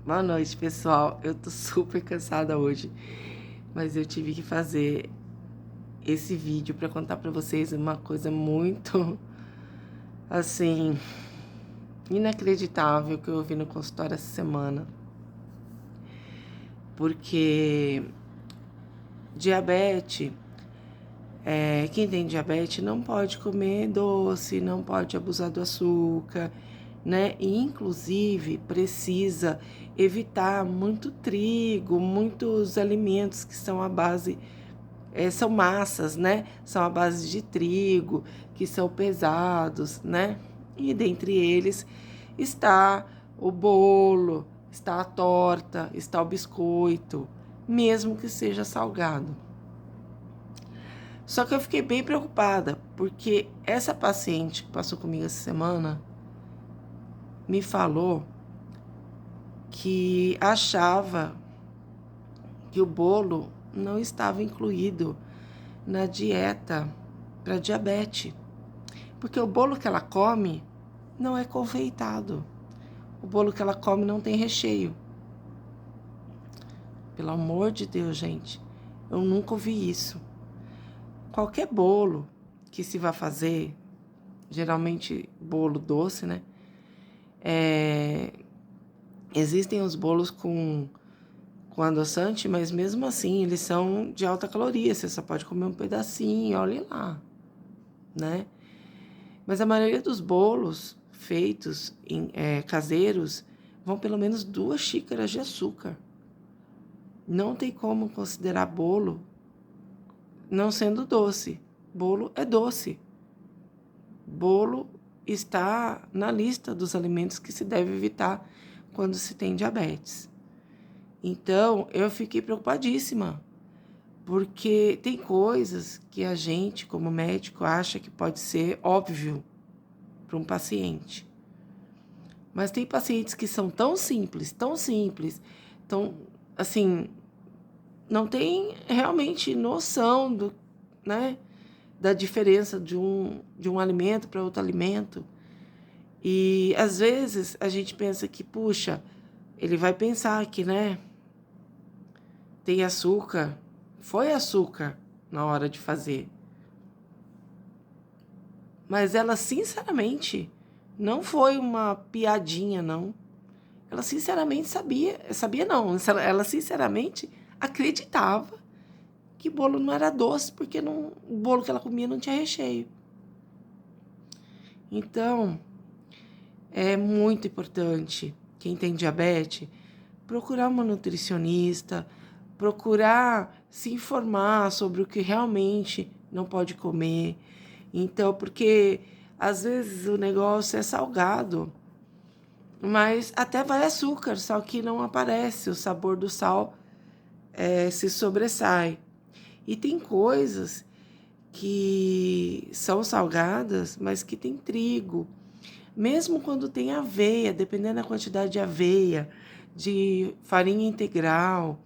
Boa noite, pessoal. Eu tô super cansada hoje, mas eu tive que fazer esse vídeo para contar para vocês uma coisa muito, assim, inacreditável que eu ouvi no consultório essa semana. Porque diabetes, quem tem diabetes não pode comer doce, não pode abusar do açúcar, né? E, inclusive, precisa evitar muito trigo, muitos alimentos que são à base, são massas, né? São à base de trigo, que são pesados, né? E dentre eles está o bolo, está a torta, está o biscoito, mesmo que seja salgado. Só que eu fiquei bem preocupada, porque essa paciente que passou comigo essa semana me falou que achava que o bolo não estava incluído na dieta para diabetes, porque o bolo que ela come não é confeitado. O bolo que ela come não tem recheio. Pelo amor de Deus, gente, eu nunca ouvi isso. Qualquer bolo que se vá fazer, geralmente bolo doce, né? Existem os bolos com adoçante, mas mesmo assim eles são de alta caloria, você só pode comer um pedacinho, olhe lá, né? Mas a maioria dos bolos feitos caseiros vão pelo menos 2 xícaras de açúcar. Não tem como considerar bolo não sendo doce. Bolo é doce. Bolo está na lista dos alimentos que se deve evitar quando se tem diabetes. Então, eu fiquei preocupadíssima, porque tem coisas que a gente, como médico, acha que pode ser óbvio para um paciente. Mas tem pacientes que são tão simples, tão, assim, não tem realmente noção né, da diferença de um alimento para outro alimento. E, às vezes, a gente pensa que, puxa, ele vai pensar que, né, tem açúcar, foi açúcar na hora de fazer. Mas ela, sinceramente, não foi uma piadinha, não. Ela, sinceramente, sabia não, ela, sinceramente, acreditava que bolo não era doce, porque o bolo que ela comia não tinha recheio. Então, é muito importante, quem tem diabetes, procurar uma nutricionista, procurar se informar sobre o que realmente não pode comer. Então, porque às vezes o negócio é salgado, mas até vai açúcar, só que não aparece, o sabor do sal se sobressai. E tem coisas que são salgadas, mas que tem trigo. Mesmo quando tem aveia, dependendo da quantidade de aveia, de farinha integral,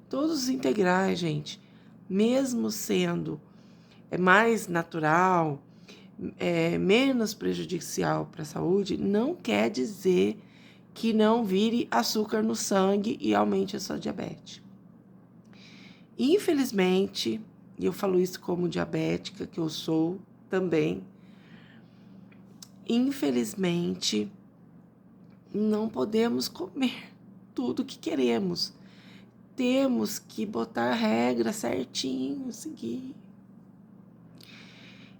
todos os integrais, gente, mesmo sendo mais natural, menos prejudicial para a saúde, não quer dizer que não vire açúcar no sangue e aumente a sua diabetes. Infelizmente, e eu falo isso como diabética, que eu sou também, infelizmente, não podemos comer tudo que queremos. Temos que botar a regra certinho, seguir.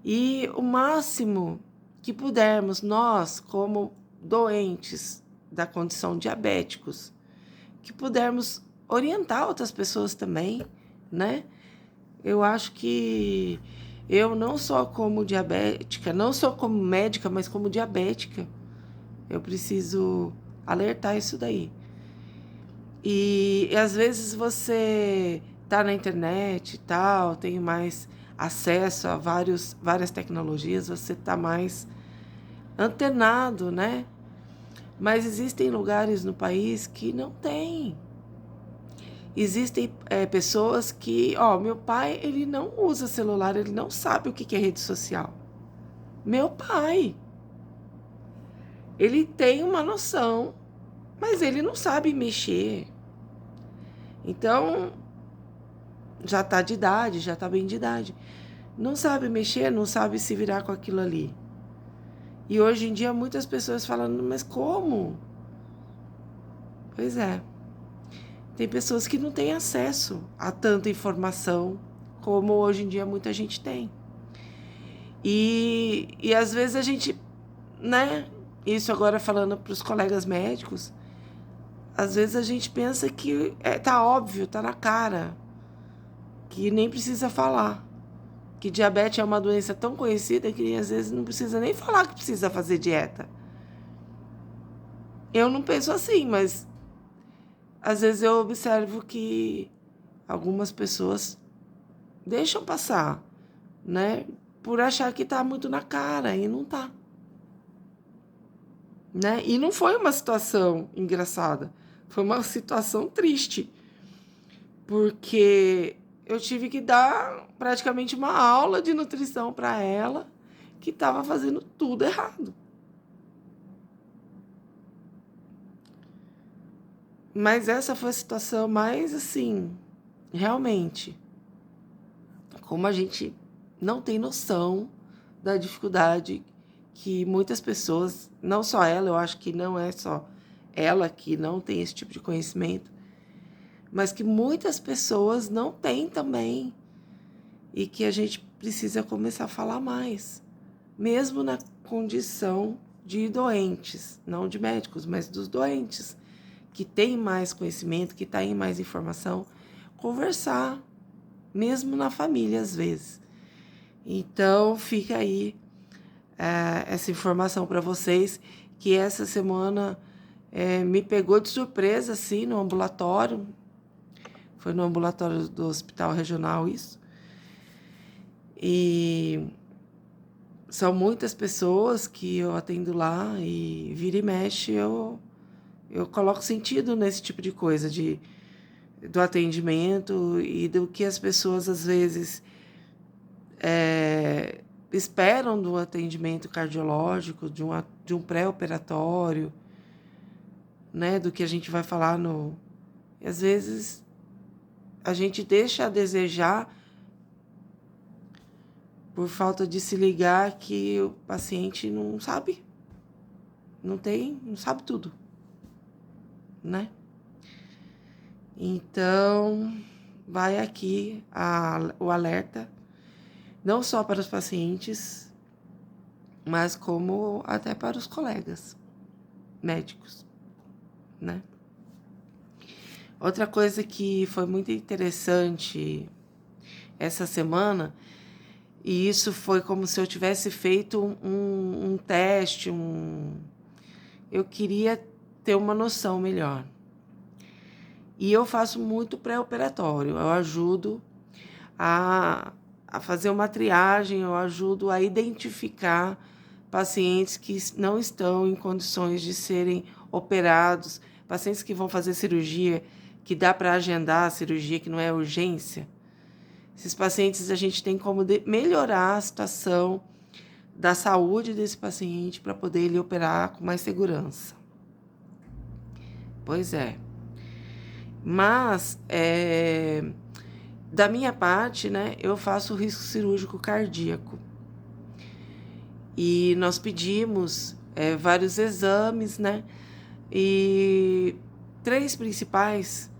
E o máximo que pudermos, nós, como doentes da condição diabéticos, que pudermos orientar outras pessoas também, né? Eu acho que eu não só como diabética, não só como médica, mas como diabética, eu preciso alertar isso daí. E às vezes você tá na internet e tal, tem mais acesso a várias tecnologias, você tá mais antenado, né? Mas existem lugares no país que não tem. Existem pessoas que, meu pai, ele não usa celular, ele não sabe o que é rede social. Meu pai, ele tem uma noção, mas ele não sabe mexer. Então, já tá de idade, já tá bem de idade. Não sabe mexer, não sabe se virar com aquilo ali. E hoje em dia muitas pessoas falando, mas como? Pois é. Tem pessoas que não têm acesso a tanta informação como hoje em dia muita gente tem. E às vezes a gente, né? Isso agora falando para os colegas médicos, às vezes a gente pensa que tá óbvio, tá na cara, que nem precisa falar. Que diabetes é uma doença tão conhecida que às vezes não precisa nem falar que precisa fazer dieta. Eu não penso assim, mas às vezes eu observo que algumas pessoas deixam passar, né? Por achar que tá muito na cara e não tá. Né? E não foi uma situação engraçada, foi uma situação triste, porque eu tive que dar praticamente uma aula de nutrição para ela, que estava fazendo tudo errado. Mas essa foi a situação mais assim, realmente, como a gente não tem noção da dificuldade que muitas pessoas, não só ela, eu acho que não é só ela que não tem esse tipo de conhecimento, mas que muitas pessoas não têm também e que a gente precisa começar a falar mais, mesmo na condição de doentes, não de médicos, mas dos doentes, que têm mais conhecimento, que têm mais informação, conversar, mesmo na família às vezes. Então fica aí essa informação para vocês, que essa semana me pegou de surpresa, assim, no ambulatório. Foi no ambulatório do Hospital Regional isso. E são muitas pessoas que eu atendo lá e vira e mexe eu coloco sentido nesse tipo de coisa, do atendimento e do que as pessoas às vezes esperam do atendimento cardiológico, de um pré-operatório, né, do que a gente vai falar no... Às vezes a gente deixa a desejar por falta de se ligar que o paciente não sabe, não sabe tudo, né? Então, vai aqui o alerta, não só para os pacientes, mas como até para os colegas médicos, né? Outra coisa que foi muito interessante essa semana, e isso foi como se eu tivesse feito um teste, eu queria ter uma noção melhor. E eu faço muito pré-operatório, eu ajudo a fazer uma triagem, eu ajudo a identificar pacientes que não estão em condições de serem operados, pacientes que vão fazer cirurgia, que dá para agendar a cirurgia, que não é urgência. Esses pacientes a gente tem como melhorar a situação da saúde desse paciente para poder ele operar com mais segurança. Pois é. Mas, da minha parte, né, eu faço o risco cirúrgico cardíaco. E nós pedimos vários exames, né, e 3 principais,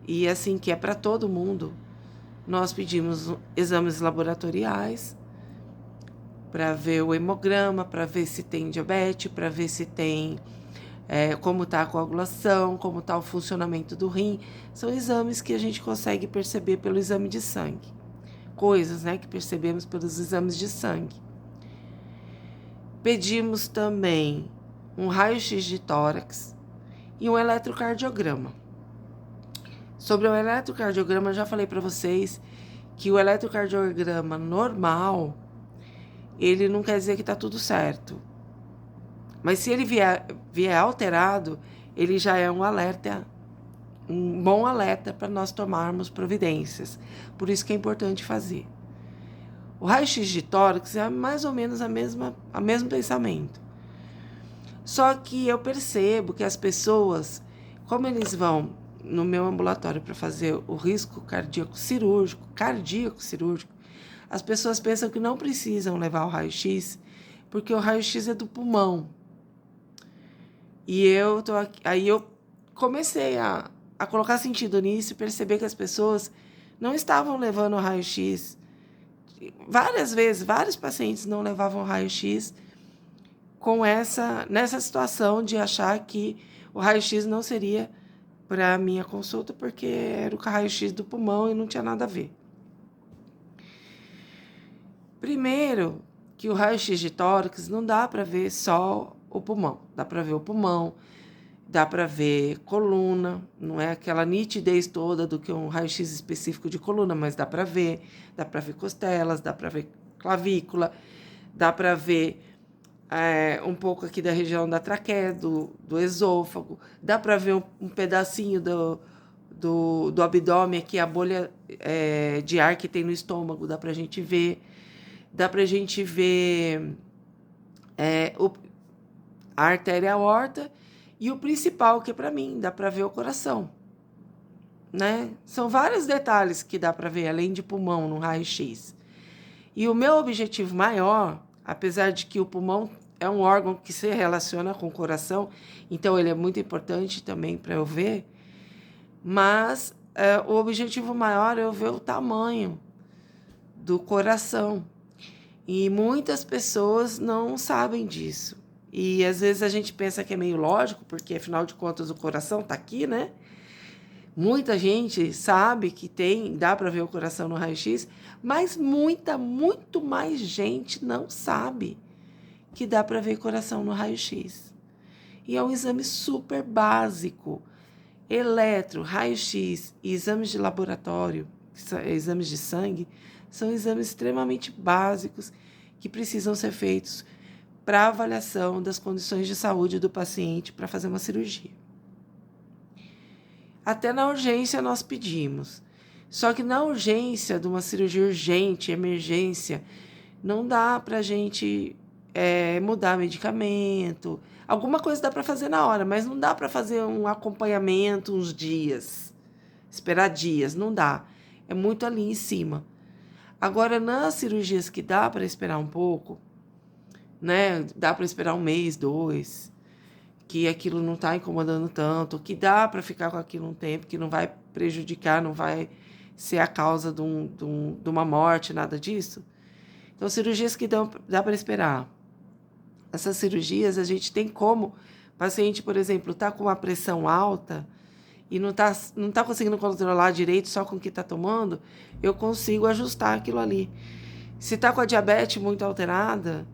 e assim que é para todo mundo. Nós pedimos exames laboratoriais para ver o hemograma, para ver se tem diabetes, para ver se tem como está a coagulação, como está o funcionamento do rim. São exames que a gente consegue perceber pelo exame de sangue. Coisas, né, que percebemos pelos exames de sangue. Pedimos também um raio-x de tórax e um eletrocardiograma. Sobre o eletrocardiograma, eu já falei para vocês que o eletrocardiograma normal, ele não quer dizer que está tudo certo. Mas se ele vier alterado, ele já é um alerta, um bom alerta para nós tomarmos providências. Por isso que é importante fazer. O raio-x de tórax é mais ou menos o mesmo pensamento. Só que eu percebo que as pessoas como eles vão no meu ambulatório para fazer o risco cardíaco cirúrgico, as pessoas pensam que não precisam levar o raio-x, porque o raio-x é do pulmão. E aí eu comecei a colocar sentido nisso e perceber que as pessoas não estavam levando o raio-x. Várias vezes, vários pacientes não levavam o raio-x nessa situação de achar que o raio-x não seria para a minha consulta, porque era o raio-x do pulmão e não tinha nada a ver. Primeiro, que o raio-x de tórax não dá para ver só o pulmão. Dá para ver o pulmão, dá para ver coluna, não é aquela nitidez toda do que um raio-x específico de coluna, mas dá para ver costelas, dá para ver clavícula, dá para ver um pouco aqui da região da traqueia, do esôfago, dá para ver um pedacinho do abdômen aqui, a bolha de ar que tem no estômago, dá para a gente ver. Dá para a gente ver a artéria aorta e o principal, que para mim, dá para ver o coração, né? São vários detalhes que dá para ver, além de pulmão, no raio-x. E o meu objetivo maior, apesar de que o pulmão é um órgão que se relaciona com o coração, então ele é muito importante também para eu ver, mas o objetivo maior é eu ver o tamanho do coração. E muitas pessoas não sabem disso. E às vezes a gente pensa que é meio lógico, porque afinal de contas o coração está aqui, né? Muita gente sabe que dá para ver o coração no raio-x, mas muito mais gente não sabe que dá para ver coração no raio-x. E é um exame super básico. Eletro, raio-x e exames de laboratório, exames de sangue, são exames extremamente básicos que precisam ser feitos para avaliação das condições de saúde do paciente para fazer uma cirurgia. Até na urgência nós pedimos. Só que na urgência de uma cirurgia urgente, emergência, não dá para a gente mudar medicamento. Alguma coisa dá para fazer na hora, mas não dá para fazer um acompanhamento uns dias, esperar dias, não dá. É muito ali em cima. Agora, nas cirurgias que dá para esperar um pouco, né? Dá para esperar 1 mês, 2, que aquilo não está incomodando tanto, que dá para ficar com aquilo um tempo, que não vai prejudicar, não vai ser a causa de uma morte, nada disso. Então, cirurgias que dá para esperar. Essas cirurgias, a gente tem como, o paciente, por exemplo, está com uma pressão alta e não tá conseguindo controlar direito só com o que está tomando, eu consigo ajustar aquilo ali. Se está com a diabetes muito alterada,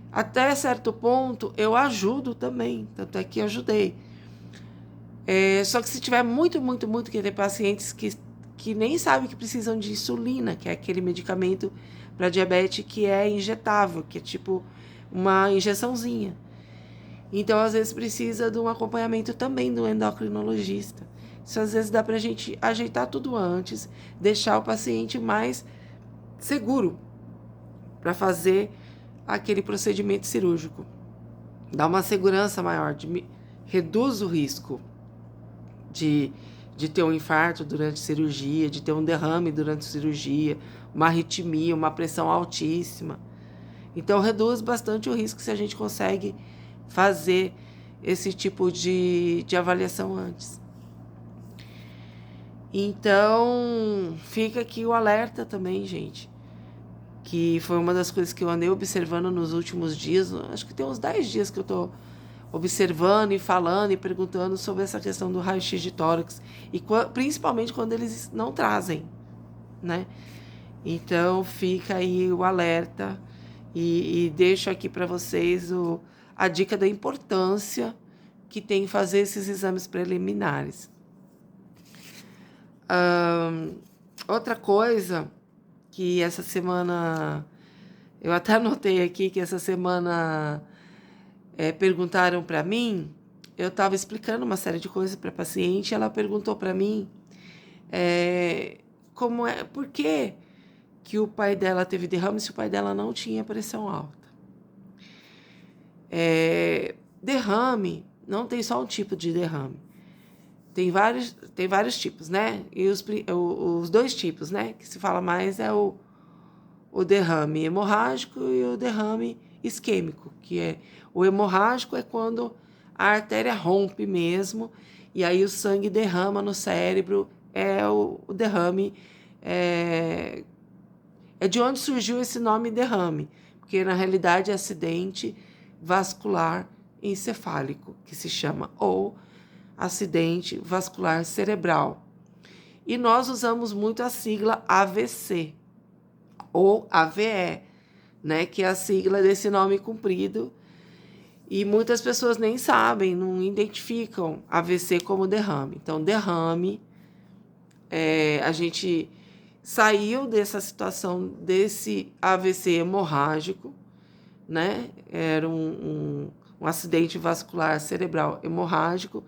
até certo ponto eu ajudo também, tanto é que ajudei. Só que se tiver muito, que tem pacientes que nem sabem que precisam de insulina, que é aquele medicamento para diabetes que é injetável, que é tipo uma injeçãozinha. Então, às vezes, precisa de um acompanhamento também do endocrinologista. Isso, às vezes, dá para a gente ajeitar tudo antes, deixar o paciente mais seguro para fazer aquele procedimento cirúrgico. Dá uma segurança maior, reduz o risco de ter um infarto durante a cirurgia, de ter um derrame durante a cirurgia, uma arritmia, uma pressão altíssima. Então, reduz bastante o risco se a gente consegue fazer esse tipo de avaliação antes. Então, fica aqui o alerta também, gente, que foi uma das coisas que eu andei observando nos últimos dias. Acho que tem uns 10 dias que eu estou observando e falando e perguntando sobre essa questão do raio-x de tórax, e principalmente quando eles não trazem, né? Então, fica aí o alerta e deixo aqui para vocês a dica da importância que tem fazer esses exames preliminares. Outra coisa que essa semana, eu até anotei aqui que essa semana perguntaram para mim, eu estava explicando uma série de coisas para a paciente, ela perguntou para mim por que o pai dela teve derrame se o pai dela não tinha pressão alta. Derrame não tem só um tipo de derrame. tem vários tipos, né? E os dois tipos, né? Que se fala mais é o derrame hemorrágico e o derrame isquêmico, que é o hemorrágico é quando a artéria rompe mesmo, e aí o sangue derrama no cérebro, é o derrame, é de onde surgiu esse nome derrame, porque na realidade é acidente vascular encefálico, que se chama, ou acidente vascular cerebral. E nós usamos muito a sigla AVC, ou AVE, né, que é a sigla desse nome comprido, e muitas pessoas nem sabem, não identificam AVC como derrame. Então, derrame, a gente saiu dessa situação desse AVC hemorrágico, né, era um acidente vascular cerebral hemorrágico,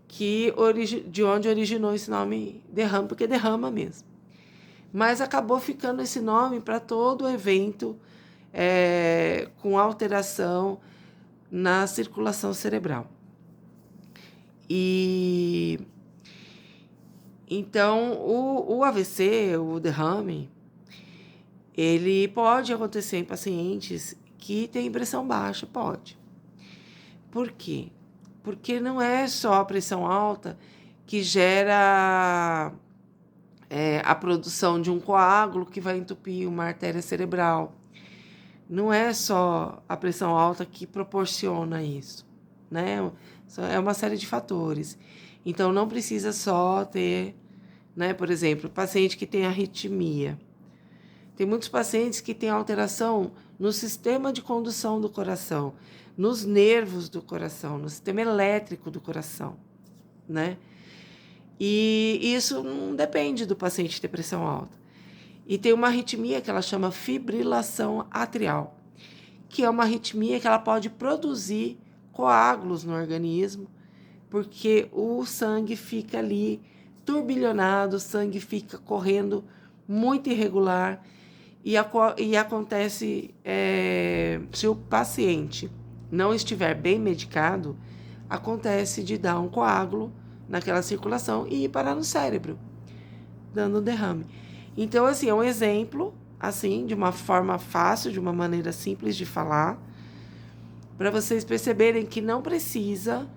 de onde originou esse nome derrame, porque derrama mesmo. Mas acabou ficando esse nome para todo evento com alteração na circulação cerebral. E então o AVC, o derrame, ele pode acontecer em pacientes que têm pressão baixa, pode. Por quê? Porque não é só a pressão alta que gera a produção de um coágulo que vai entupir uma artéria cerebral. Não é só a pressão alta que proporciona isso, né? É uma série de fatores. Então, não precisa só ter, né? Por exemplo, paciente que tem arritmia. Tem muitos pacientes que têm alteração no sistema de condução do coração, nos nervos do coração, no sistema elétrico do coração, né? E isso não depende do paciente ter pressão alta. E tem uma arritmia que ela chama fibrilação atrial, que é uma arritmia que ela pode produzir coágulos no organismo, porque o sangue fica ali turbilhonado, o sangue fica correndo muito irregular, e acontece, se o paciente não estiver bem medicado, acontece de dar um coágulo naquela circulação e ir parar no cérebro, dando um derrame. Então, assim, é um exemplo, assim, de uma forma fácil, de uma maneira simples de falar, para vocês perceberem que não precisa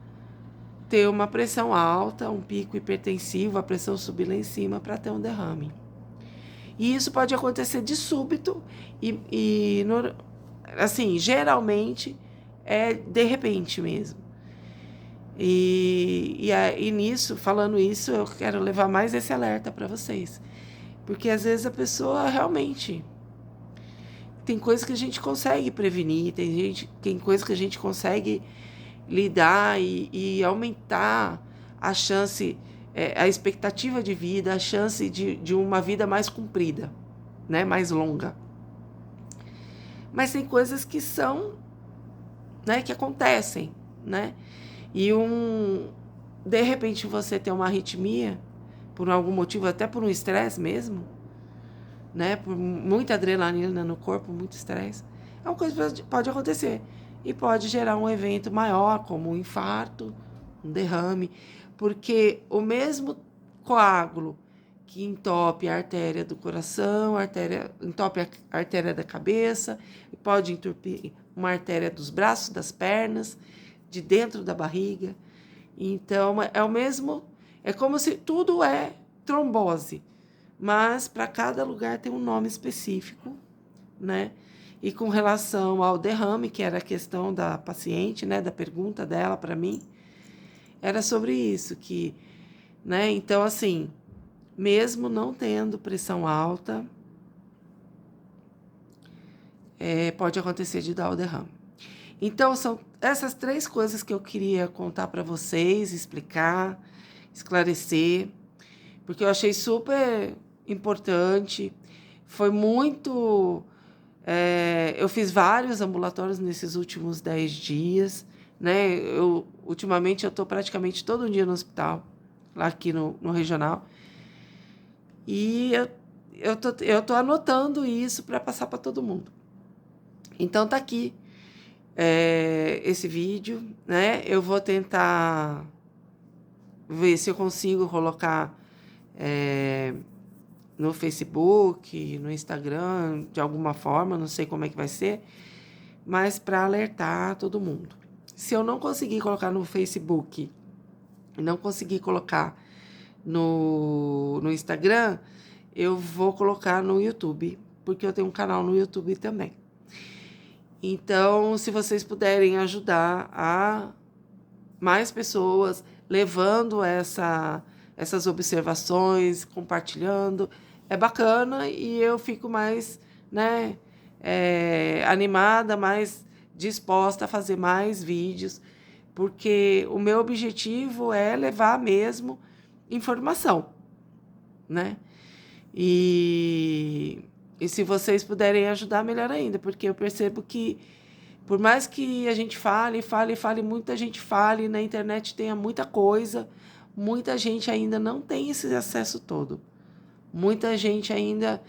ter uma pressão alta, um pico hipertensivo, a pressão subir lá em cima para ter um derrame. E isso pode acontecer de súbito assim, geralmente é de repente mesmo. E nisso, falando isso, eu quero levar mais esse alerta para vocês. Porque às vezes a pessoa realmente tem coisas que a gente consegue prevenir, tem coisas que a gente consegue lidar e aumentar a chance, a expectativa de vida, a chance de uma vida mais comprida, né, mais longa. Mas tem coisas que são, né, que acontecem, né? E de repente você tem uma arritmia, por algum motivo, até por um estresse mesmo, né? Por muita adrenalina no corpo, muito estresse. É uma coisa que pode acontecer. E pode gerar um evento maior, como um infarto, um derrame, porque o mesmo coágulo que entope a artéria do coração, entope a artéria da cabeça, pode entupir uma artéria dos braços, das pernas, de dentro da barriga. Então, é o mesmo, é como se tudo é trombose, mas para cada lugar tem um nome específico, né? E com relação ao derrame, que era a questão da paciente, né, da pergunta dela para mim, era sobre isso, né? Então, assim, mesmo não tendo pressão alta, pode acontecer de dar o derrame. Então, são essas 3 coisas que eu queria contar para vocês, explicar, esclarecer, porque eu achei super importante. Foi muito... eu fiz vários ambulatórios nesses últimos 10 dias, né? Ultimamente, eu estou praticamente todo dia no hospital, lá aqui no regional. E eu tô anotando isso para passar para todo mundo. Então, tá aqui esse vídeo, né? Eu vou tentar ver se eu consigo colocar no Facebook, no Instagram, de alguma forma, não sei como é que vai ser, mas para alertar todo mundo. Se eu não conseguir colocar no Facebook, não conseguir colocar no Instagram, eu vou colocar no YouTube, porque eu tenho um canal no YouTube também. Então, se vocês puderem ajudar a mais pessoas, levando essas observações, compartilhando, é bacana e eu fico mais, né, animada, mais disposta a fazer mais vídeos, porque o meu objetivo é levar mesmo informação, né? E se vocês puderem ajudar, melhor ainda, porque eu percebo que, por mais que a gente fale, muita gente fale, na internet tenha muita coisa, muita gente ainda não tem esse acesso todo. Muita gente ainda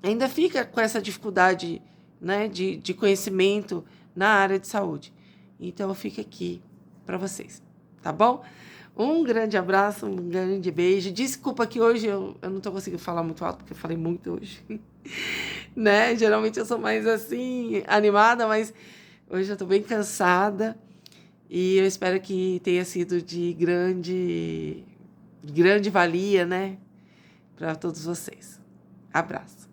ainda fica com essa dificuldade, né, de conhecimento na área de saúde. Então, eu fico aqui para vocês, tá bom? Um grande abraço, um grande beijo. Desculpa que hoje eu não tô conseguindo falar muito alto, porque eu falei muito hoje. Né? Geralmente eu sou mais assim, animada, mas hoje eu tô bem cansada. E eu espero que tenha sido de grande valia, né? Para todos vocês. Abraço.